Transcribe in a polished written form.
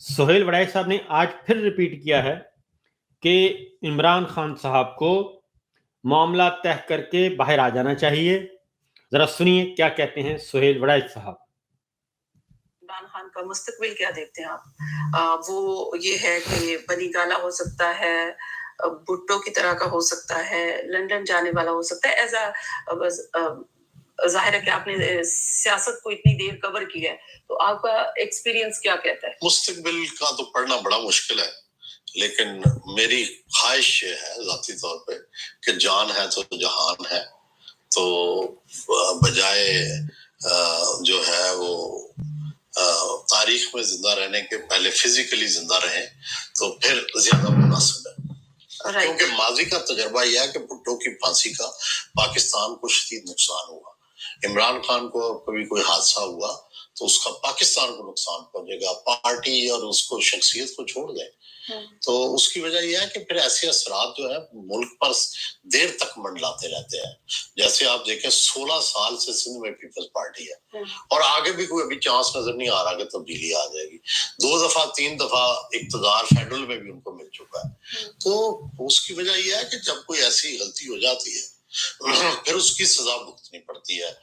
سہیل وڑائی صاحب نے آج پھر ریپیٹ کیا ہے کہ عمران خان صاحب کو معاملہ طے کر کے باہر آ جانا چاہیے. ذرا سنیے کیا کہتے ہیں سہیل وڑائی صاحب. عمران خان کا مستقبل کیا دیکھتے ہیں آپ؟ وہ یہ ہے کہ بنی گالا ہو سکتا ہے، بھٹو کی طرح کا ہو سکتا ہے، لندن جانے والا ہو سکتا ہے. ظاہر ہے کہ آپ نے سیاست کو اتنی دیر کور کی ہے، تو آپ کا ایکسپیرینس کیا کہتا ہے؟ مستقبل کا تو پڑھنا بڑا مشکل ہے، لیکن میری خواہش یہ ہے ذاتی طور پہ کہ جان ہے تو جہان ہے. تو بجائے جو ہے وہ تاریخ میں زندہ رہنے کے پہلے فزیکلی زندہ رہیں تو پھر زیادہ مناسب ہے. کیونکہ ماضی کا تجربہ یہ ہے کہ بھٹو کی پھانسی کا پاکستان کو شدید نقصان ہوا. عمران خان کو کبھی کوئی حادثہ ہوا تو اس کا پاکستان کو نقصان پہنچے گا. پارٹی اور اس کو شخصیت کو چھوڑ دیں تو اس کی وجہ یہ ہے کہ پھر ایسے اثرات جو ہے ملک پر دیر تک منڈلاتے رہتے ہیں. جیسے آپ دیکھیں 16 سال سے سندھ میں پیپلز پارٹی ہے اور آگے بھی کوئی ابھی چانس نظر نہیں آ رہا کہ تبدیلی آ جائے گی. 2 دفعہ 3 دفعہ اقتدار فیڈرل میں بھی ان کو مل چکا ہے. تو اس کی وجہ یہ ہے کہ جب کوئی ایسی غلطی ہو جاتی ہے پھر اس کی سزا بھگتنی پڑتی ہے.